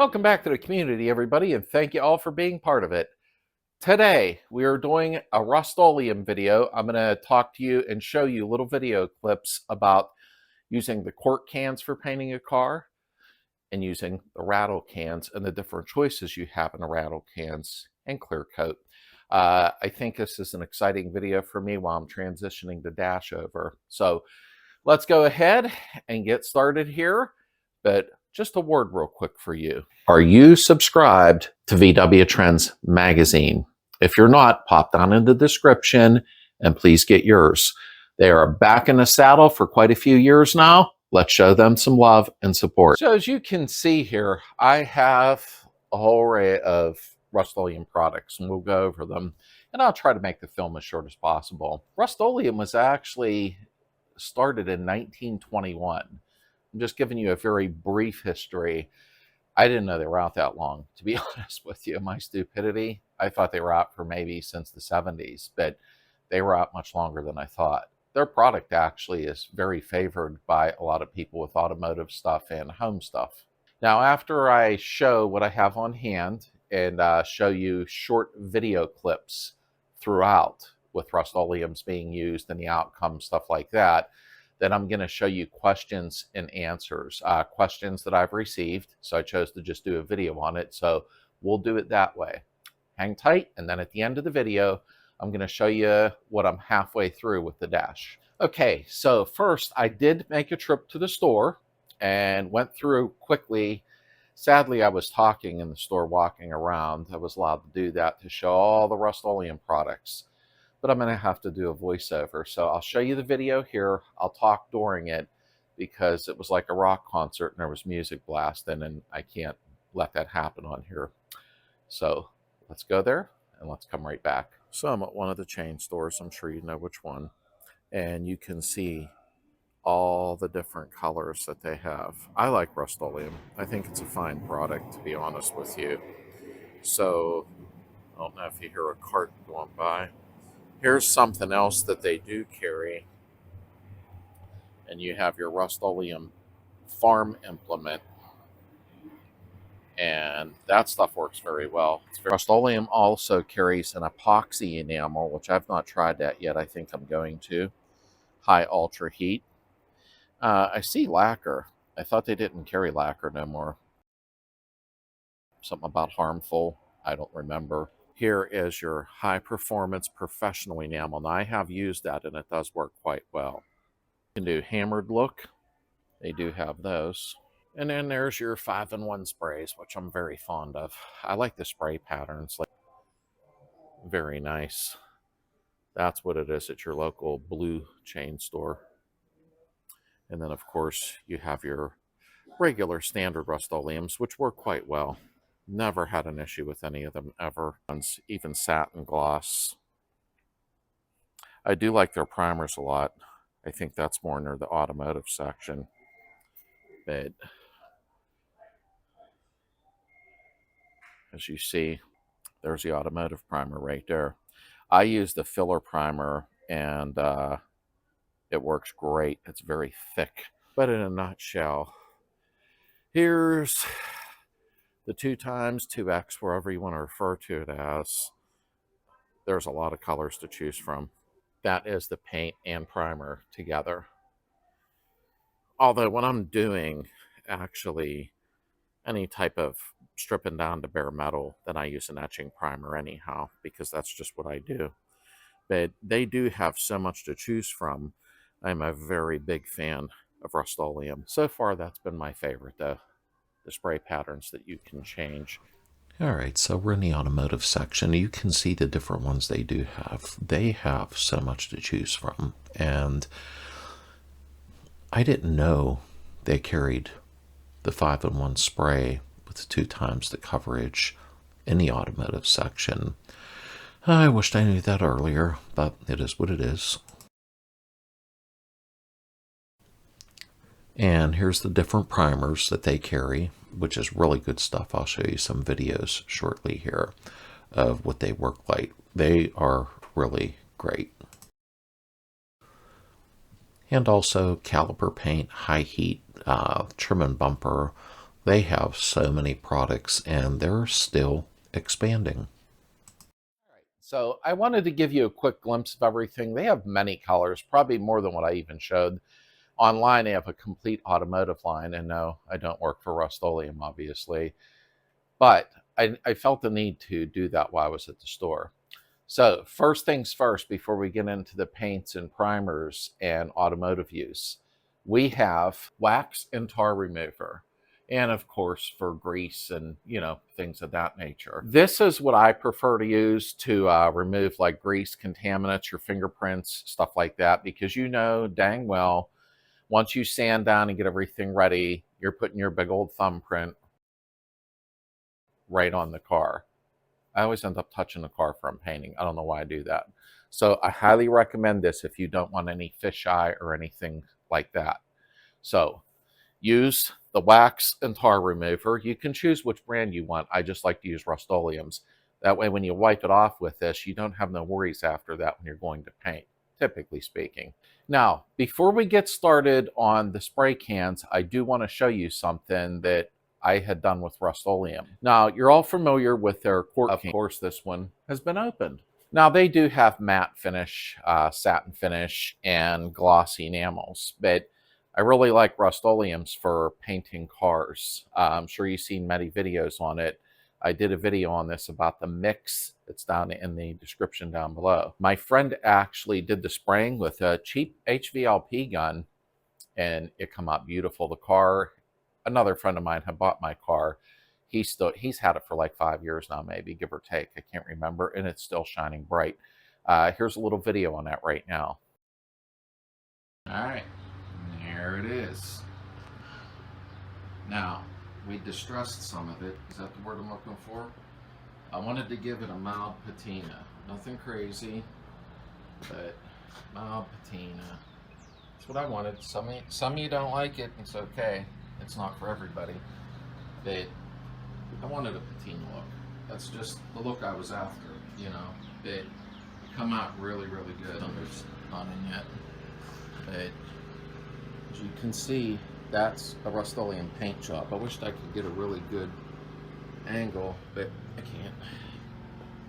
Welcome back to the community, everybody, and thank you all for being part of it. Today, we are doing a Rustoleum video. I'm going to talk to you and show you little video clips about using the quart cans for painting a car and using the rattle cans and the different choices you have in the rattle cans and clear coat. I think this is an exciting video for me while I'm transitioning the dash over. So let's go ahead and get started here. But just a word real quick for you. Are you subscribed to VW Trends magazine? If you're not, pop down in the description and please get yours. They are back in the saddle for quite a few years now. Let's show them some love and support. So as you can see here, I have a whole array of Rustoleum products, and we'll go over them. And I'll try to make the film as short as possible. Rustoleum was actually started in 1921. I'm just giving you a very brief history. I didn't know they were out that long, to be honest with you. My stupidity, I thought they were out for maybe since the 70s, but they were out much longer than I thought. Their product actually is very favored by a lot of people with automotive stuff and home stuff. Now, after I show what I have on hand and show you short video clips throughout with Rustoleums being used and the outcome, stuff like that, then I'm going to show you questions and answers, questions that I've received. So I chose to just do a video on it. So we'll do it that way. Hang tight. And then at the end of the video, I'm going to show you what I'm halfway through with the dash. Okay, so first I did make a trip to the store and went through quickly. Sadly, I was talking in the store, walking around. I was allowed to do that to show all the Rustoleum products. But I'm going to have to do a voiceover. So I'll show you the video here. I'll talk during it because it was like a rock concert and there was music blasting, and I can't let that happen on here. So let's go there and let's come right back. So I'm at one of the chain stores. I'm sure you know which one. And you can see all the different colors that they have. I like Rustoleum. I think it's a fine product, to be honest with you. So I don't know if you hear a cart going by. Here's something else that they do carry. And you have your Rustoleum farm implement. And that stuff works very well. Rustoleum also carries an epoxy enamel, which I've not tried that yet. I think I'm going to. High ultra heat. I see lacquer. I thought they didn't carry lacquer no more. Something about harmful. I don't remember. Here is your high performance professional enamel. Now I have used that and it does work quite well. You can do hammered look. They do have those. And then there's your 5-in-1 sprays, which I'm very fond of. I like the spray patterns. Very nice. That's what it is at your local blue chain store. And then of course you have your regular standard Rustoleums, which work quite well. Never had an issue with any of them ever. Even satin gloss. I do like their primers a lot. I think that's more near the automotive section. But as you see, there's the automotive primer right there. I use the filler primer and it works great. It's very thick. But in a nutshell, here's the 2x, 2X, wherever you want to refer to it as. There's a lot of colors to choose from. That is the paint and primer together. Although when I'm doing actually any type of stripping down to bare metal, then I use an etching primer anyhow, because that's just what I do. But they do have so much to choose from. I'm a very big fan of Rustoleum. So far, that's been my favorite, though. The spray patterns that you can change. All right, so we're in the automotive section. You can see the different ones they do have. They have so much to choose from. And I didn't know they carried the 5-in-1 spray with 2x the coverage in the automotive section. I wished I knew that earlier, but it is what it is. And here's the different primers that they carry, which is really good stuff. I'll show you some videos shortly here of what they work like. They are really great. And also caliper paint, high heat, trim and bumper, They have so many products and they're still expanding. So I wanted to give you a quick glimpse of everything. They have many colors, probably more than what I even showed. Online, they have a complete automotive line. And no, I don't work for Rustoleum, obviously. But I felt the need to do that while I was at the store. So first things first, before we get into the paints and primers and automotive use, we have wax and tar remover. And of course, for grease and, things of that nature. This is what I prefer to use to remove like grease, contaminants, your fingerprints, stuff like that, because dang well, once you sand down and get everything ready, you're putting your big old thumbprint right on the car. I always end up touching the car from painting. I don't know why I do that. So I highly recommend this if you don't want any fisheye or anything like that. So use the wax and tar remover. You can choose which brand you want. I just like to use Rustoleum's. That way when you wipe it off with this, you don't have no worries after that when you're going to paint, typically speaking. Now, before we get started on the spray cans, I do want to show you something that I had done with Rustoleum. Now, you're all familiar with their quart can. Of course, this one has been opened. Now, they do have matte finish, satin finish, and glossy enamels, but I really like Rustoleum's for painting cars. I'm sure you've seen many videos on it. I did a video on this about the mix. It's down in the description down below. My friend actually did the spraying with a cheap HVLP gun, and it come out beautiful. The car, another friend of mine had bought my car. He's had it for like 5 years now, maybe, give or take. I can't remember, and it's still shining bright. Here's a little video on that right now. All right, there it is. Now, we distressed some of it. Is that the word I'm looking for? I wanted to give it a mild patina. Nothing crazy, but mild patina. That's what I wanted. Some of you don't like it. It's okay. It's not for everybody. But I wanted a patina look. That's just the look I was after, But it come out really, really good. Thunder's not in yet. But as you can see, that's a Rustoleum paint job. I wished I could get a really good angle, but I can't.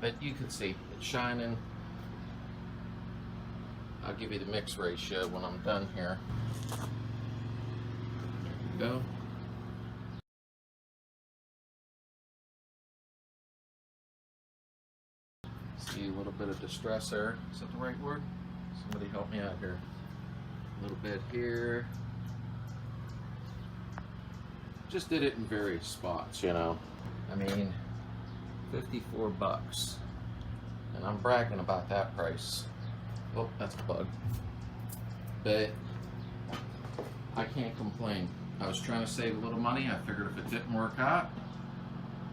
But you can see it's shining. I'll give you the mix ratio when I'm done here. There you go. See a little bit of distress there. Is that the right word? Somebody help me out here. A little bit here. Just did it in various spots, I mean, 54 bucks. And I'm bragging about that price. Oh, that's a bug. But I can't complain. I was trying to save a little money. I figured if it didn't work out,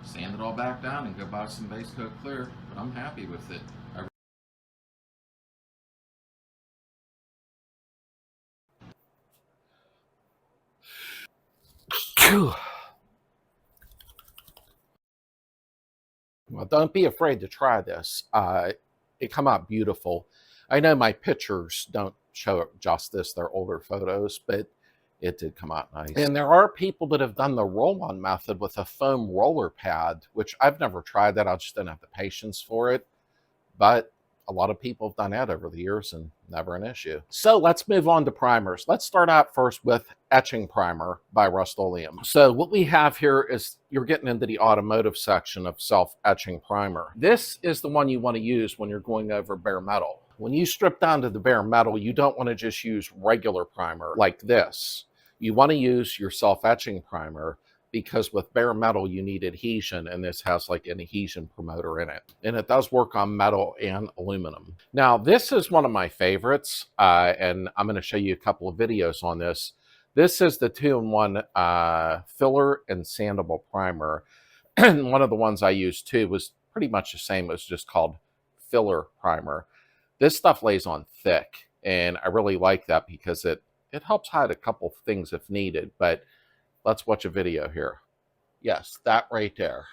sand it all back down and go buy some base coat clear. But I'm happy with it. Well, don't be afraid to try this. It come out beautiful. I know my pictures don't show it justice. They're older photos, but it did come out nice. And there are people that have done the roll-on method with a foam roller pad, which I've never tried that. I just didn't have the patience for it. But a lot of people have done that over the years and never an issue. So let's move on to primers. Let's start out first with etching primer by Rustoleum. So what we have here is you're getting into the automotive section of self-etching primer. This is the one you want to use when you're going over bare metal. When you strip down to the bare metal, you don't want to just use regular primer like this. You want to use your self-etching primer, because with bare metal, you need adhesion, and this has like an adhesion promoter in it. And it does work on metal and aluminum. Now, this is one of my favorites, and I'm going to show you a couple of videos on this. This is the 2-in-1 filler and sandable primer. And one of the ones I used too was pretty much the same. It was just called filler primer. This stuff lays on thick, and I really like that because it helps hide a couple things if needed, but let's watch a video here. Yes, that right there.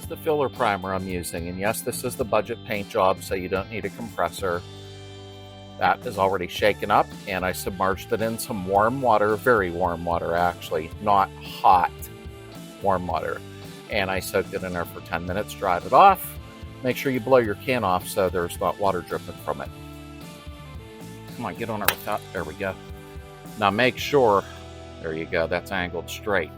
is the filler primer I'm using, and yes, this is the budget paint job, so you don't need a compressor. That is already shaken up, and I submerged it in some warm water, very warm water actually, not hot, warm water. And I soaked it in there for 10 minutes, dried it off. Make sure you blow your can off so there's not water dripping from it. Come on, get on it with that. There we go. Now make sure, there you go, that's angled straight.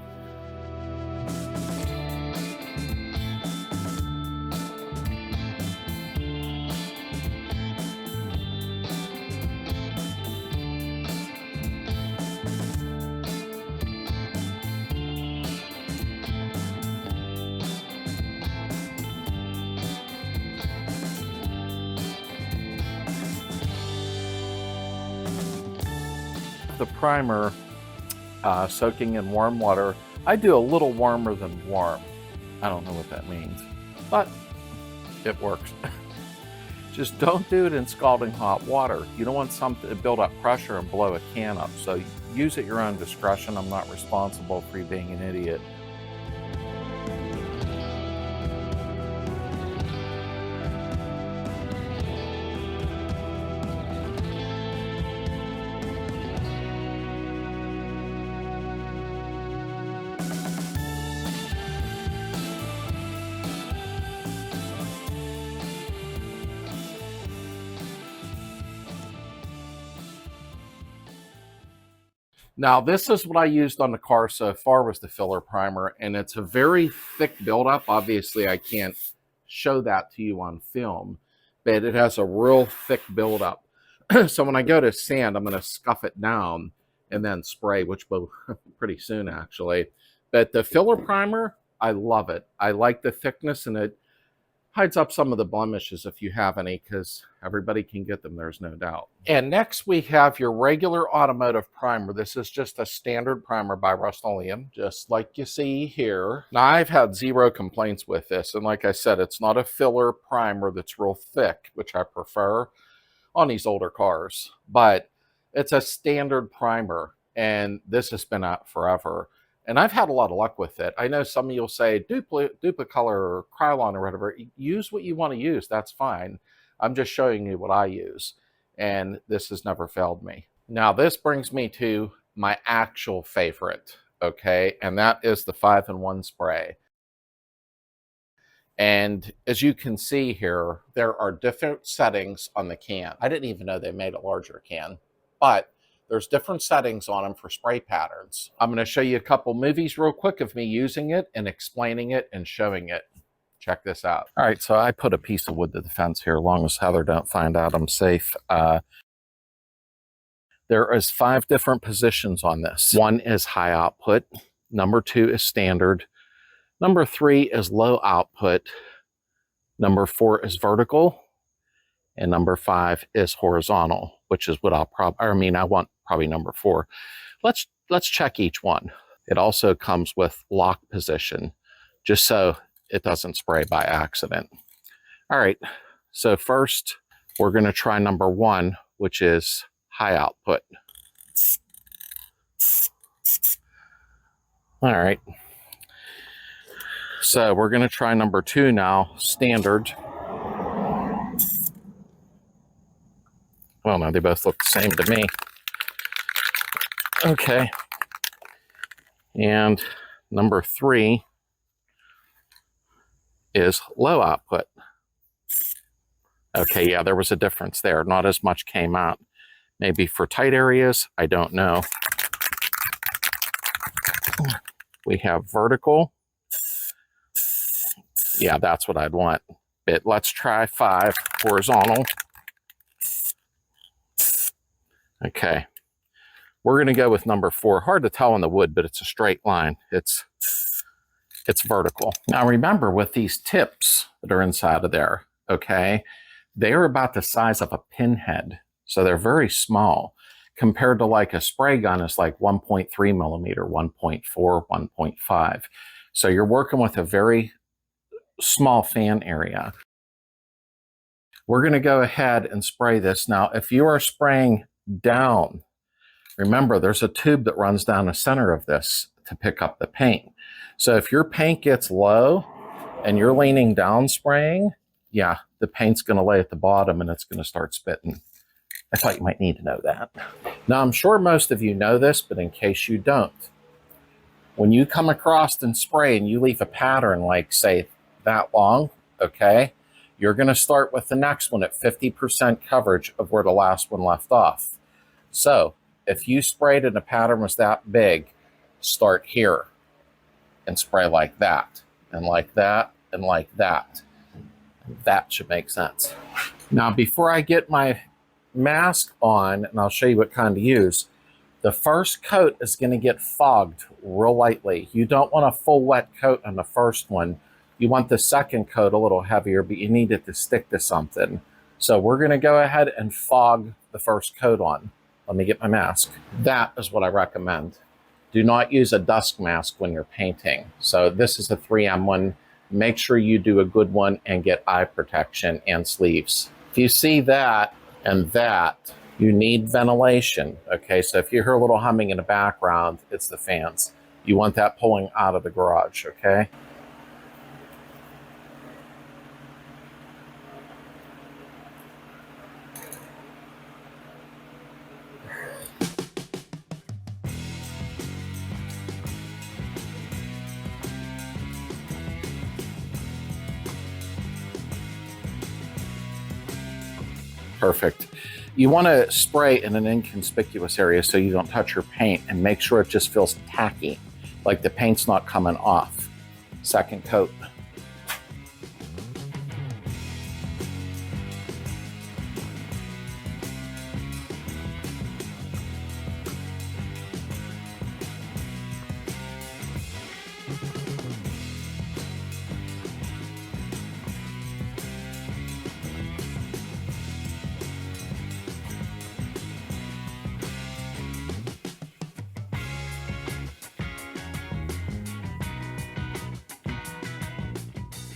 The primer soaking in warm water. I do a little warmer than warm. I don't know what that means, but it works. Just don't do it in scalding hot water. You don't want something to build up pressure and blow a can up. So use at your own discretion. I'm not responsible for you being an idiot. Now, this is what I used on the car so far was the filler primer, and it's a very thick buildup. Obviously, I can't show that to you on film, but it has a real thick buildup. So when I go to sand, I'm going to scuff it down and then spray, which will pretty soon, actually. But the filler primer, I love it. I like the thickness, and it hides up some of the blemishes if you have any, because everybody can get them, there's no doubt. And next we have your regular automotive primer. This is just a standard primer by Rustoleum, just like you see here. Now, I've had zero complaints with this, and like I said, it's not a filler primer that's real thick, which I prefer on these older cars, but it's a standard primer, and this has been out forever. And I've had a lot of luck with it. I know some of you'll say Duplicolor or Krylon or whatever. Use what you want to use. That's fine. I'm just showing you what I use. And this has never failed me. Now, this brings me to my actual favorite, okay? And that is the 5-in-1 spray. And as you can see here, there are different settings on the can. I didn't even know they made a larger can, but there's different settings on them for spray patterns. I'm going to show you a couple movies real quick of me using it and explaining it and showing it. Check this out. All right, so I put a piece of wood to the fence here, as long as Heather don't find out I'm safe. There is 5 different positions on this. 1 is high output. Number 2 is standard. Number 3 is low output. Number 4 is vertical. And number 5 is horizontal, which is what I want probably number 4. Let's check each one. It also comes with lock position, just so it doesn't spray by accident. All right, so first we're going to try number 1, which is high output. All right, so we're going to try number 2 now, standard. Well, no, they both look the same to me. Okay. And number 3 is low output. Okay, yeah, there was a difference there. Not as much came out. Maybe for tight areas, I don't know. We have vertical. Yeah, that's what I'd want. But let's try 5, horizontal. Okay, we're going to go with number 4. Hard to tell on the wood, but it's a straight line. It's vertical. Now remember, with these tips that are inside of there, okay, they're about the size of a pinhead. So they're very small compared to like a spray gun is like 1.3 millimeter, 1.4, 1.5. So you're working with a very small fan area. We're going to go ahead and spray this. Now, if you are spraying down, remember there's a tube that runs down the center of this to pick up the paint. So if your paint gets low, and you're leaning down spraying, yeah, the paint's going to lay at the bottom and it's going to start spitting. I thought you might need to know that. Now, I'm sure most of you know this, but in case you don't, when you come across and spray and you leave a pattern like, say, that long, okay, you're going to start with the next one at 50% coverage of where the last one left off. So if you sprayed and the pattern was that big, start here and spray like that, and like that, and like that. That should make sense. Now, before I get my mask on, and I'll show you what kind to use, the first coat is going to get fogged real lightly. You don't want a full wet coat on the first one. You want the second coat a little heavier, but you need it to stick to something. So we're going to go ahead and fog the first coat on. Let me get my mask. That is what I recommend. Do not use a dust mask when you're painting. So this is a 3M one. Make sure you do a good one and get eye protection and sleeves. If you see that and that, you need ventilation. Okay, so if you hear a little humming in the background, it's the fans. You want that pulling out of the garage, okay? Perfect. You want to spray in an inconspicuous area so you don't touch your paint, and make sure it just feels tacky, like the paint's not coming off. Second coat.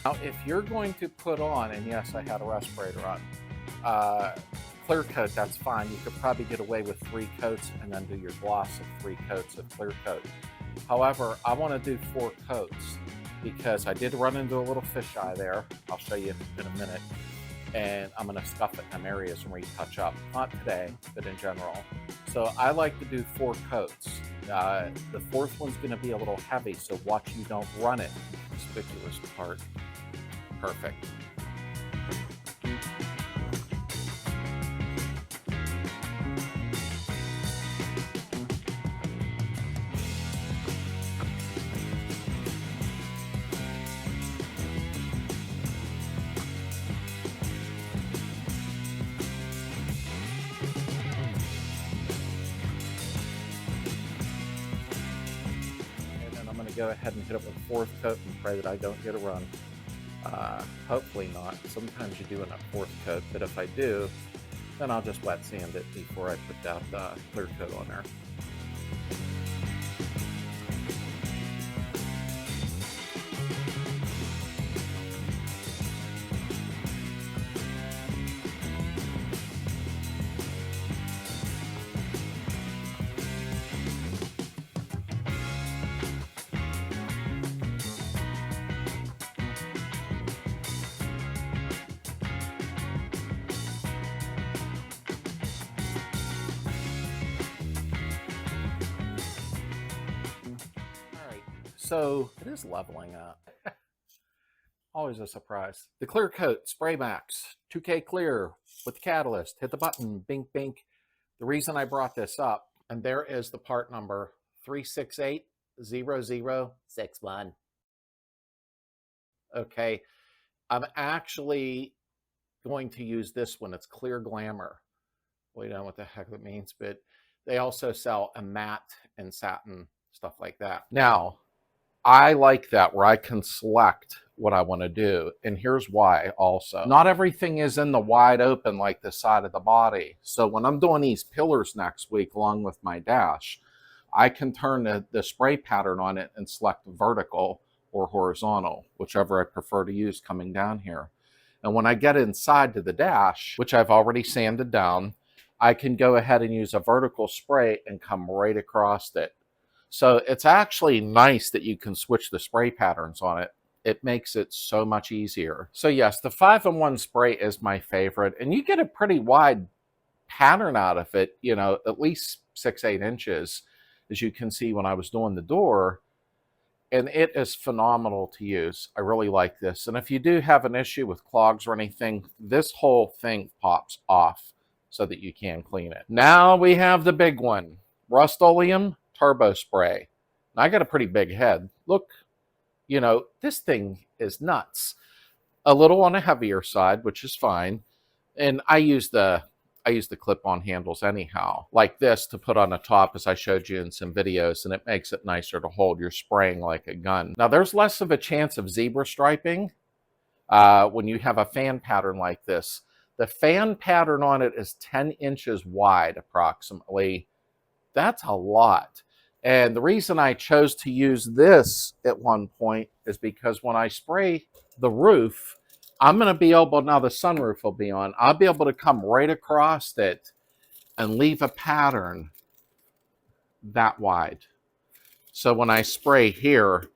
Now, if you're going to put on, and yes, I had a respirator on, clear coat, that's fine. You could probably get away with 3 coats and then do your gloss of 3 coats of clear coat. However, I want to do 4 coats because I did run into a little fisheye there. I'll show you in a minute. And I'm going to scuff it in some areas and retouch up. Not today, but in general. So I like to do 4 coats. The 4th one's going to be a little heavy, so watch you don't run it. Conspicuous part. Perfect. Go ahead and hit it with a 4th coat and pray that I don't get a run. Hopefully not. Sometimes you do in a 4th coat, but if I do, then I'll just wet sand it before I put that clear coat on there. So it is leveling up. Always a surprise. The clear coat, Spray Max, 2K clear with the catalyst. Hit the button, bink, bink. The reason I brought this up, and there is the part number 3680061. Okay, I'm actually going to use this one. It's Clear Glamour. We don't know what the heck that means, but they also sell a matte and satin, stuff like that. Now, I like that where I can select what I want to do. And here's why also. Not everything is in the wide open like the side of the body. So when I'm doing these pillars next week along with my dash, I can turn the spray pattern on it and select vertical or horizontal, whichever I prefer to use coming down here. And when I get inside to the dash, which I've already sanded down, I can go ahead and use a vertical spray and come right across it. So it's actually nice that you can switch the spray patterns on it. It makes it so much easier. So yes, the 5-in-1 spray is my favorite, and you get a pretty wide pattern out of it, you know, at least 6-8 inches, as you can see when I was doing the door. And it is phenomenal to use. I really like this. And if you do have an issue with clogs or anything, this whole thing pops off so that you can clean it. Now we have the big one, Rustoleum Turbo Spray. Now I got a pretty big head. Look, you know, this thing is nuts. A little on the heavier side, which is fine. And I use the clip-on handles anyhow, like this, to put on the top, as I showed you in some videos, and it makes it nicer to hold. You're spraying like a gun. Now, there's less of a chance of zebra striping when you have a fan pattern like this. The fan pattern on it is 10 inches wide, approximately. That's a lot. And the reason I chose to use this at one point is because when I spray the roof, I'm going to be able, now the sunroof will be on, I'll be able to come right across it and leave a pattern that wide. So when I spray here,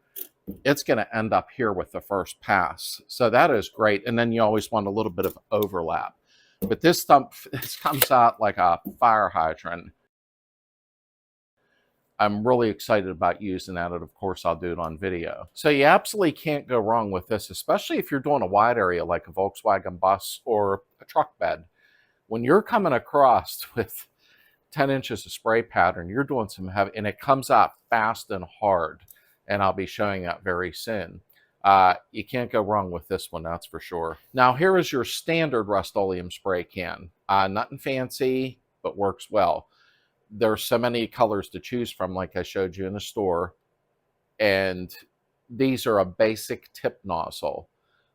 it's going to end up here with the first pass. So that is great. And then you always want a little bit of overlap. But this comes out like a fire hydrant. I'm really excited about using that, and of course I'll do it on video. So you absolutely can't go wrong with this, especially if you're doing a wide area like a Volkswagen bus or a truck bed. When you're coming across with 10 inches of spray pattern, you're doing some heavy, and it comes out fast and hard, and I'll be showing that very soon. You can't go wrong with this one, that's for sure. Now here is your standard Rustoleum spray can. Nothing fancy, but works well. There's so many colors to choose from, like I showed you in the store. And these are a basic tip nozzle,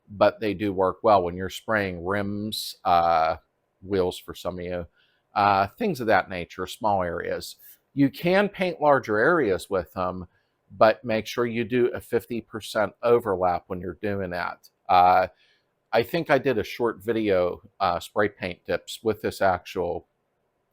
but they do work well when you're spraying rims, wheels for some of you, things of that nature, small areas. You can paint larger areas with them, but make sure you do a 50% overlap when you're doing that. I think I did a short video, spray paint tips with this actual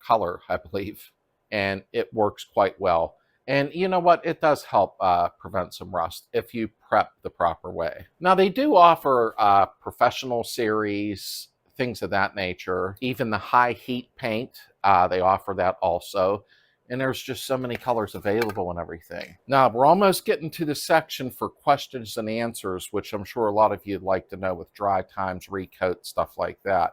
color, I believe. And it works quite well. And you know what? It does help prevent some rust if you prep the proper way. Now, they do offer professional series, things of that nature. Even the high heat paint, they offer that also. And there's just so many colors available and everything. Now, we're almost getting to the section for questions and answers, which I'm sure a lot of you'd like to know with dry times, recoat, stuff like that.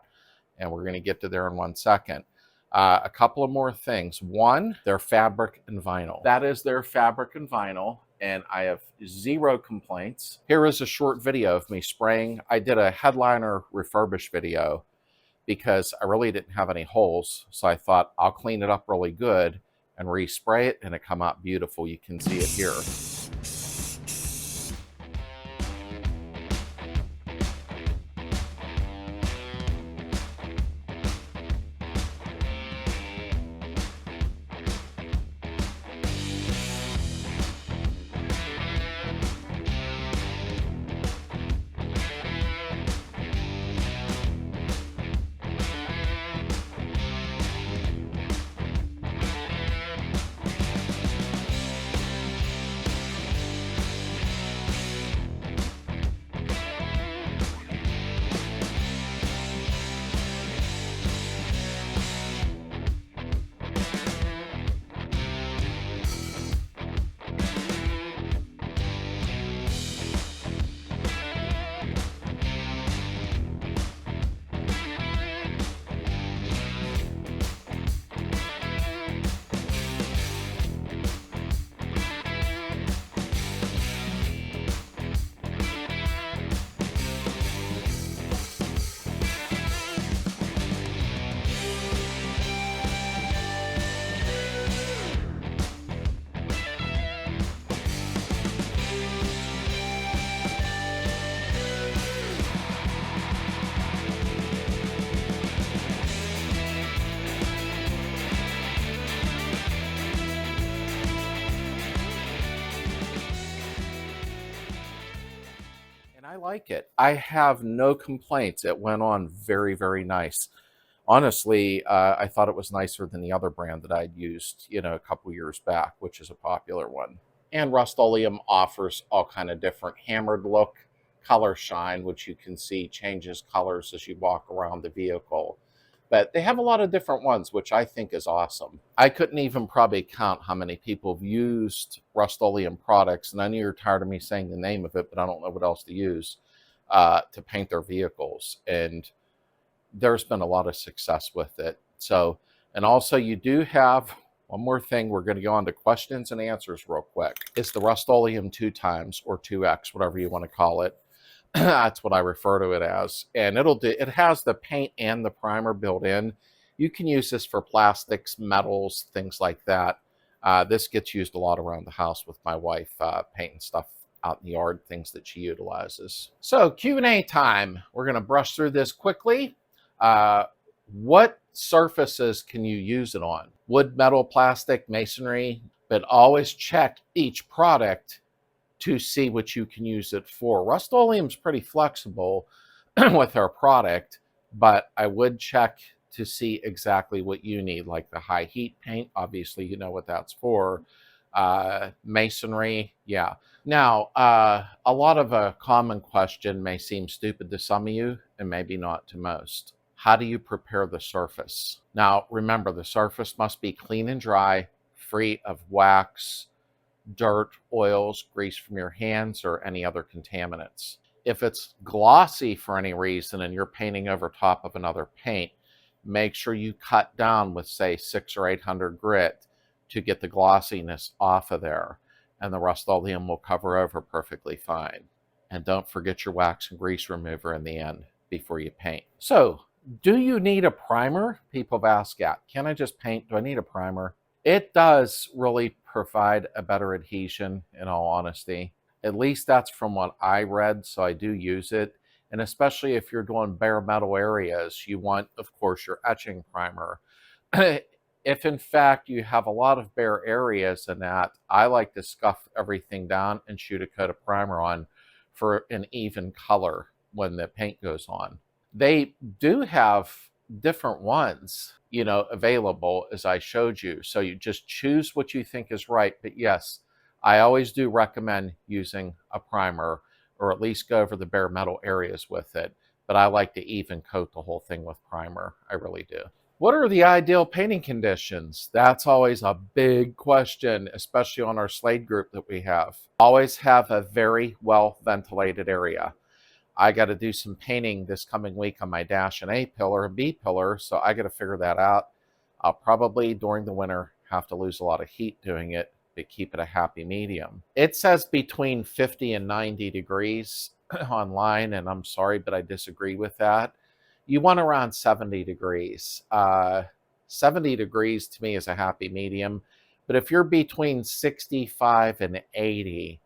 And we're going to get to there in 1 second. A couple of more things. One, their fabric and vinyl. That is their fabric and vinyl, and I have zero complaints. Here is a short video of me spraying. I did a headliner refurbish video because I really didn't have any holes, so I thought I'll clean it up really good and respray it, and it come out beautiful. You can see it here. I like it. I have no complaints. It went on very, very nice. Honestly, I thought it was nicer than the other brand that I'd used, you know, a couple years back, which is a popular one. And Rustoleum offers all kind of different hammered look. color shine, which you can see changes colors as you walk around the vehicle. But they have a lot of different ones, which I think is awesome. I couldn't even probably count how many people have used Rustoleum products, and I know you're tired of me saying the name of it, but I don't know what else to use to paint their vehicles. And there's been a lot of success with it. So, and also you do have one more thing. We're going to go on to questions and answers real quick. It's the Rustoleum 2 times or 2X, whatever you want to call it. That's what I refer to it as. And it has the paint and the primer built in. You can use this for plastics, metals, things like that. This gets used a lot around the house with my wife, painting stuff out in the yard, things that she utilizes. So Q&A time. We're going to brush through this quickly. What surfaces can you use it on? Wood, metal, plastic, masonry, but always check each product to see what you can use it for. Rustoleum is pretty flexible with our product, but I would check to see exactly what you need, like the high heat paint. Obviously, you know what that's for. Masonry, yeah. Now, a lot of a common question may seem stupid to some of you and maybe not to most. How do you prepare the surface? Now, remember, the surface must be clean and dry, free of wax, dirt, oils, grease from your hands, or any other contaminants. If it's glossy for any reason and you're painting over top of another paint, make sure you cut down with, say, 600 or 800 grit to get the glossiness off of there, and the Rustoleum will cover over perfectly fine. And don't forget your wax and grease remover in the end before you paint. So, do you need a primer? People have asked that. Can I just paint? Do I need a primer? It does really provide a better adhesion, in all honesty. At least that's from what I read, so I do use it. And especially if you're doing bare metal areas, you want, of course, your etching primer. If in fact you have a lot of bare areas in that, I like to scuff everything down and shoot a coat of primer on for an even color when the paint goes on. They do have different ones, you know, available as I showed you. So you just choose what you think is right. But yes, I always do recommend using a primer, or at least go over the bare metal areas with it. But I like to even coat the whole thing with primer. I really do. What are the ideal painting conditions? That's always a big question, especially on our Slade group that we have. Always have a very well ventilated area. I got to do some painting this coming week on my dash and A pillar and B pillar, so I got to figure that out. I'll probably, during the winter, have to lose a lot of heat doing it to keep it a happy medium. It says between 50 and 90 degrees online, and I'm sorry, but I disagree with that. You want around 70 degrees. 70 degrees to me is a happy medium, but if you're between 65 and 80,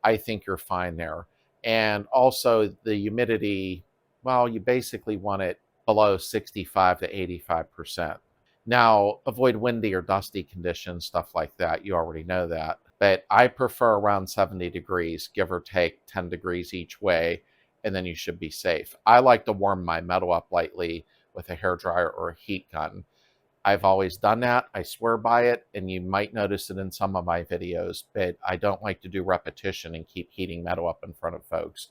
I think you're fine there. And also the humidity, well, you basically want it below 65 to 85%. Now, avoid windy or dusty conditions, stuff like that. You already know that. But I prefer around 70 degrees, give or take 10 degrees each way, and then you should be safe. I like to warm my metal up lightly with a hairdryer or a heat gun. I've always done that. I swear by it, and you might notice it in some of my videos, but I don't like to do repetition and keep heating metal up in front of folks.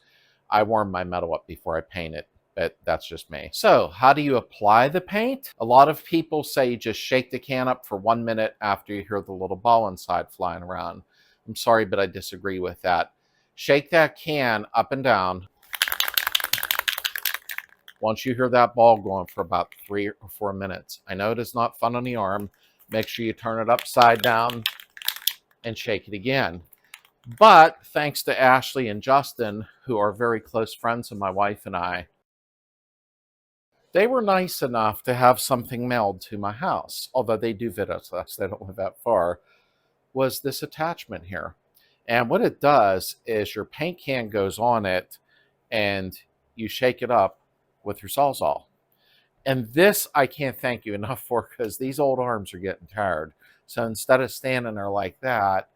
I warm my metal up before I paint it, but that's just me. So, how do you apply the paint? A lot of people say you just shake the can up for 1 minute after you hear the little ball inside flying around. I'm sorry, but I disagree with that. Shake that can up and down. Once you hear that ball going for about 3 or 4 minutes. I know it is not fun on the arm. Make sure you turn it upside down and shake it again. But thanks to Ashley and Justin, who are very close friends of my wife and I, they were nice enough to have something mailed to my house, although they do visit us, they don't live that far, was this attachment here. And what it does is your paint can goes on it and you shake it up with your Sawzall. And this I can't thank you enough for, because these old arms are getting tired. So instead of standing there like that,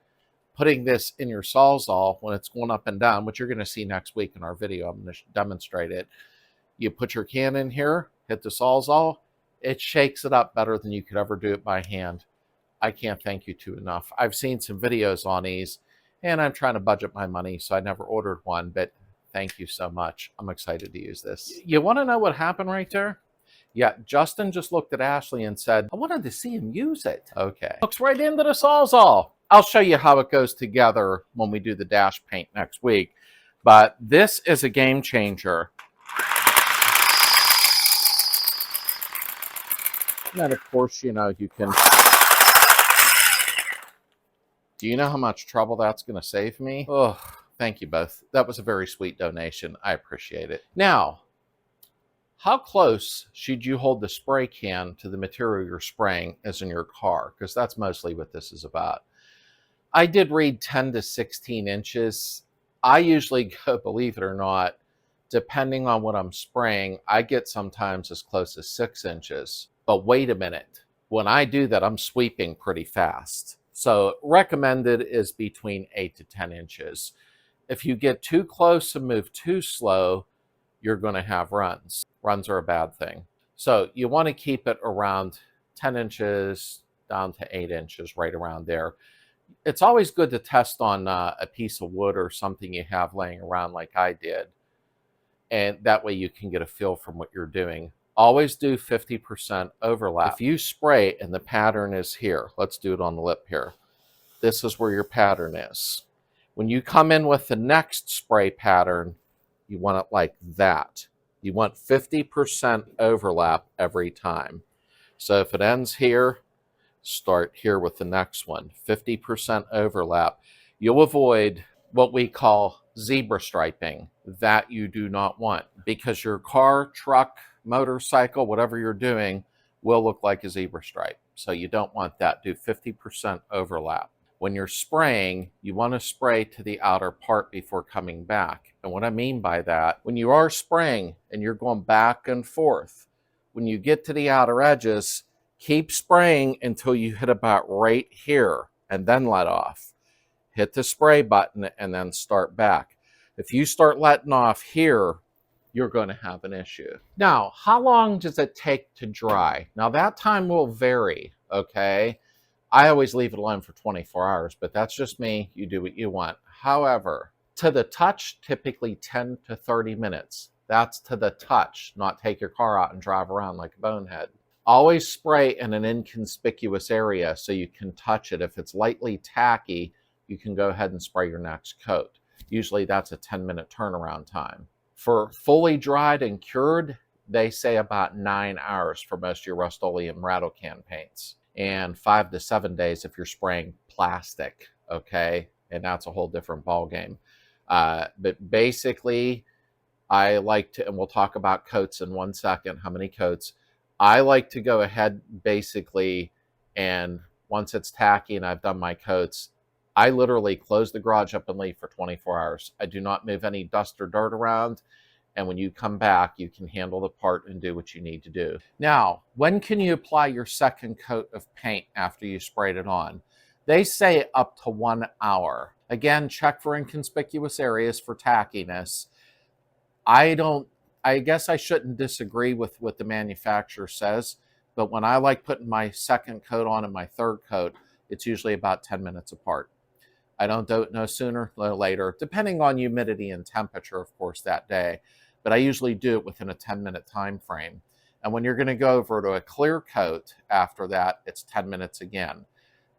putting this in your Sawzall when it's going up and down, which you're going to see next week in our video, I'm going to demonstrate it. You put your can in here, hit the Sawzall, it shakes it up better than you could ever do it by hand. I can't thank you two enough. I've seen some videos on these, and I'm trying to budget my money, so I never ordered one, but Thank you so much. I'm excited to use this. You want to know what happened right there? Yeah, Justin just looked at Ashley and said, I wanted to see him use it. Okay. Hooks right into the Sawzall. I'll show you how it goes together when we do the dash paint next week. But this is a game changer. And then, of course, you know, you can... Do you know how much trouble that's going to save me? Oh, thank you both. That was a very sweet donation. I appreciate it. Now, how close should you hold the spray can to the material you're spraying as in your car? Because that's mostly what this is about. I did read 10 to 16 inches. I usually go, believe it or not, depending on what I'm spraying, I get sometimes as close as 6 inches. But wait a minute. When I do that, I'm sweeping pretty fast. So recommended is between 8 to 10 inches. If you get too close and move too slow, you're going to have runs. Runs are a bad thing. So you want to keep it around 10 inches down to 8 inches, right around there. It's always good to test on a piece of wood or something you have laying around like I did. And that way you can get a feel from what you're doing. Always do 50% overlap. If you spray and the pattern is here, let's do it on the lip here. This is where your pattern is. When you come in with the next spray pattern, you want it like that. You want 50% overlap every time. So if it ends here, start here with the next one. 50% overlap. You'll avoid what we call zebra striping. That you do not want, because your car, truck, motorcycle, whatever you're doing, will look like a zebra stripe. So you don't want that. Do 50% overlap. When you're spraying, you want to spray to the outer part before coming back. And what I mean by that, when you are spraying and you're going back and forth, when you get to the outer edges, keep spraying until you hit about right here and then let off. Hit the spray button and then start back. If you start letting off here, you're going to have an issue. Now, how long does it take to dry? Now, that time will vary, okay? I always leave it alone for 24 hours, but that's just me. You do what you want. However, to the touch, typically 10 to 30 minutes. That's to the touch, not take your car out and drive around like a bonehead. Always spray in an inconspicuous area so you can touch it. If it's lightly tacky, you can go ahead and spray your next coat. Usually that's a 10-minute turnaround time. For fully dried and cured, they say about 9 hours for most of your Rustoleum Rattle can paints. And 5 to 7 days if you're spraying plastic, okay? And that's a whole different ballgame. But basically, I like to, and we'll talk about coats in 1 second, how many coats. I like to go ahead basically, and once it's tacky and I've done my coats, I literally close the garage up and leave for 24 hours. I do not move any dust or dirt around. And when you come back, you can handle the part and do what you need to do. Now, when can you apply your second coat of paint after you sprayed it on? They say up to 1 hour. Again, check for inconspicuous areas for tackiness. I guess I shouldn't disagree with what the manufacturer says, but when I like putting my second coat on and my third coat, it's usually about 10 minutes apart. I don't do it no sooner, no later, depending on humidity and temperature, of course, that day. But I usually do it within a 10-minute time frame. And when you're going to go over to a clear coat after that, it's 10 minutes again.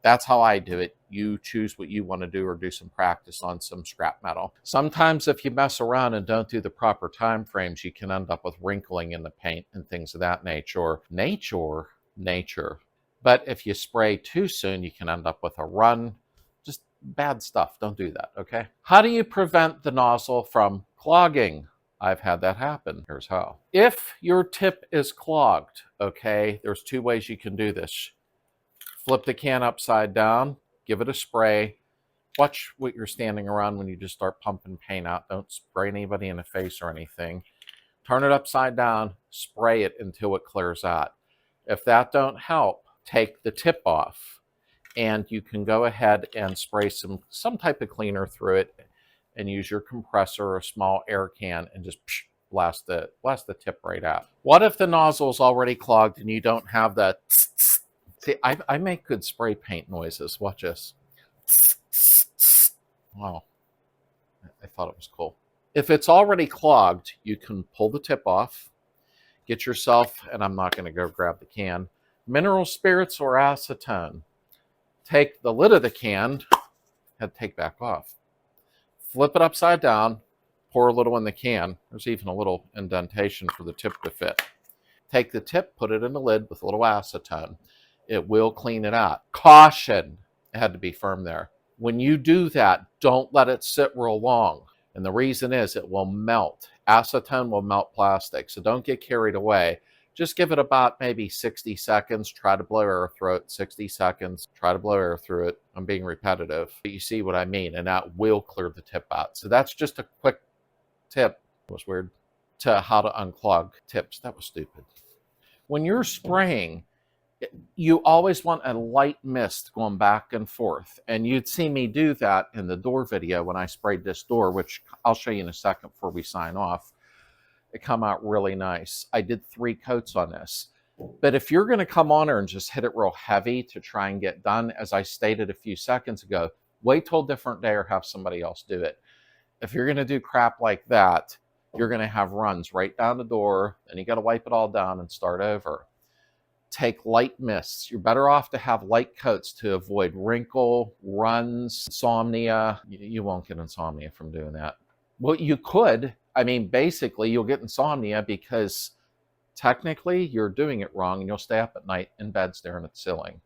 That's how I do it. You choose what you want to do or do some practice on some scrap metal. Sometimes if you mess around and don't do the proper time frames, you can end up with wrinkling in the paint and things of that nature. Nature. But if you spray too soon, you can end up with a run. Just bad stuff. Don't do that, okay? How do you prevent the nozzle from clogging? I've had that happen. Here's how. If your tip is clogged, okay, there's 2 ways you can do this. Flip the can upside down, give it a spray. Watch what you're standing around when you just start pumping paint out. Don't spray anybody in the face or anything. Turn it upside down, spray it until it clears out. If that don't help, take the tip off, and you can go ahead and spray some type of cleaner through it and use your compressor or a small air can and just blast the tip right out. What if the nozzle is already clogged and you don't have that? See, I make good spray paint noises. Watch this. Wow. I thought it was cool. If it's already clogged, you can pull the tip off, get yourself, and I'm not going to go grab the can, mineral spirits or acetone. Take the lid of the can, had to take back off. Flip it upside down, pour a little in the can. There's even a little indentation for the tip to fit. Take the tip, put it in the lid with a little acetone. It will clean it out. Caution, it had to be firm there. When you do that, don't let it sit real long. And the reason is it will melt. Acetone will melt plastic, so don't get carried away. Just give it about maybe 60 seconds. Try to blow air through it. 60 seconds. Try to blow air through it. I'm being repetitive. But you see what I mean, and that will clear the tip out. So that's just a quick tip. It was weird. To how to unclog tips. That was stupid. When you're spraying, you always want a light mist going back and forth. And you'd see me do that in the door video when I sprayed this door, which I'll show you in a second before we sign off. It come out really nice. I did 3 coats on this. But if you're going to come on her and just hit it real heavy to try and get done, as I stated a few seconds ago, wait till a different day or have somebody else do it. If you're going to do crap like that, you're going to have runs right down the door, and you got to wipe it all down and start over. Take light mists. You're better off to have light coats to avoid wrinkle, runs, insomnia. You won't get insomnia from doing that. Well, you could. I mean, basically, you'll get insomnia because technically you're doing it wrong, and you'll stay up at night in bed staring at the ceiling.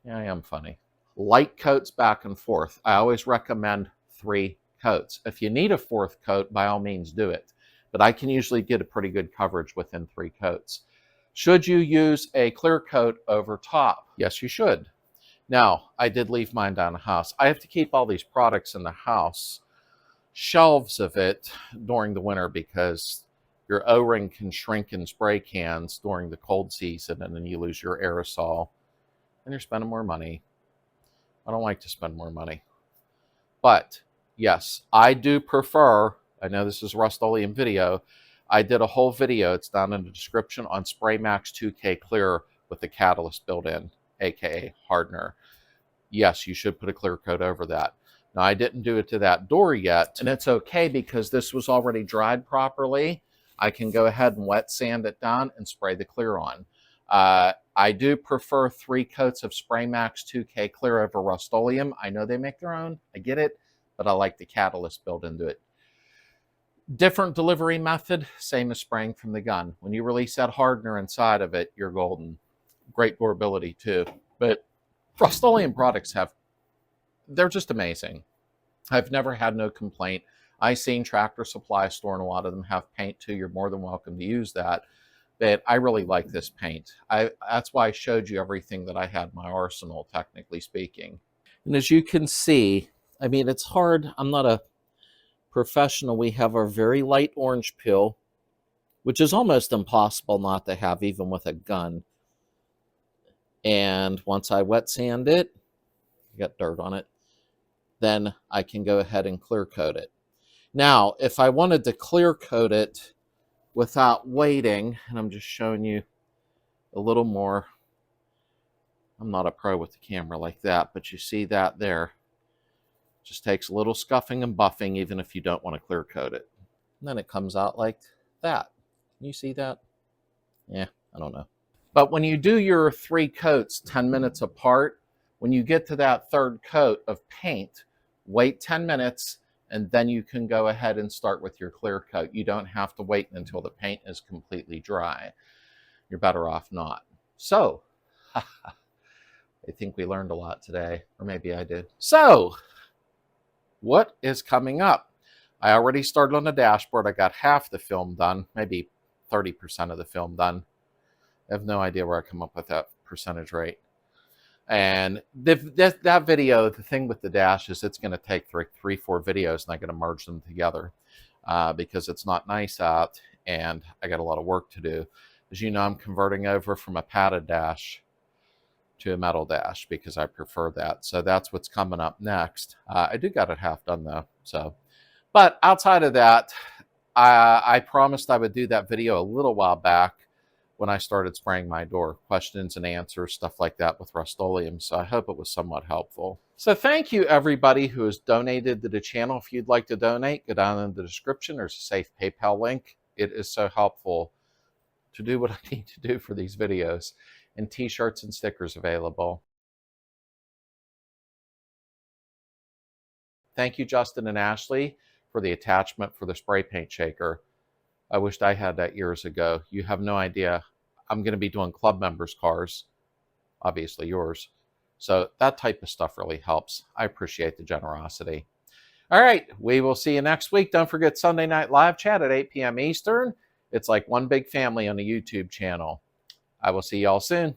Yeah, I am funny. Light coats back and forth. I always recommend 3 coats. If you need a 4th coat, by all means do it. But I can usually get a pretty good coverage within 3 coats. Should you use a clear coat over top? Yes, you should. Now, I did leave mine down the house. I have to keep all these products in the house, shelves of it, during the winter because your O-ring can shrink in spray cans during the cold season, and then you lose your aerosol, and you're spending more money. I don't like to spend more money. But, yes, I do prefer, I know this is a Rustoleum video, I did a whole video, it's down in the description, on Spray Max 2K Clear with the catalyst built in, aka hardener. Yes, you should put a clear coat over that. Now, I didn't do it to that door yet, and it's okay because this was already dried properly. I can go ahead and wet sand it down and spray the clear on. I do prefer 3 coats of Spray Max 2K Clear over Rustoleum. I know they make their own, I get it, but I like the catalyst built into it. Different delivery method, same as spraying from the gun. When you release that hardener inside of it, you're golden. Great durability too. But Rustoleum products they're just amazing. I've never had no complaint. I've seen Tractor Supply store, and a lot of them have paint too. You're more than welcome to use that. But I really like this paint. That's why I showed you everything that I had in my arsenal, technically speaking. And as you can see, I mean, it's hard. I'm not a professional. We have our very light orange peel, which is almost impossible not to have even with a gun. And once I wet sand it, I got dirt on it, then I can go ahead and clear coat it. Now, if I wanted to clear coat it without waiting, and I'm just showing you a little more, I'm not a pro with the camera like that, but you see that there. Just takes a little scuffing and buffing, even if you don't want to clear coat it. And then it comes out like that. Can you see that? Yeah, I don't know. But when you do your 3 coats 10 minutes apart, when you get to that 3rd coat of paint, wait 10 minutes, and then you can go ahead and start with your clear coat. You don't have to wait until the paint is completely dry. You're better off not. So, I think we learned a lot today, or maybe I did. So, what is coming up? I already started on the dashboard. I got half the film done, maybe 30% of the film done. I have no idea where I come up with that percentage rate. And that video, the thing with the dash is it's going to take 3, 4 videos, and I'm going to merge them together because it's not nice out, and I got a lot of work to do. As you know, I'm converting over from a padded dash to a metal dash because I prefer that. So that's what's coming up next. I do got it half done though. So, but outside of that, I promised I would do that video a little while back when I started spraying my door. Questions and answers, stuff like that with Rustoleum. So I hope it was somewhat helpful. So thank you everybody who has donated to the channel. If you'd like to donate, go down in the description. There's a safe PayPal link. It is so helpful to do what I need to do for these videos. And t-shirts and stickers available. Thank you, Justin and Ashley, for the attachment for the spray paint shaker. I wished I had that years ago. You have no idea. I'm going to be doing club members' cars, obviously yours. So that type of stuff really helps. I appreciate the generosity. All right, we will see you next week. Don't forget Sunday Night Live Chat at 8 p.m. Eastern. It's like one big family on the YouTube channel. I will see y'all soon.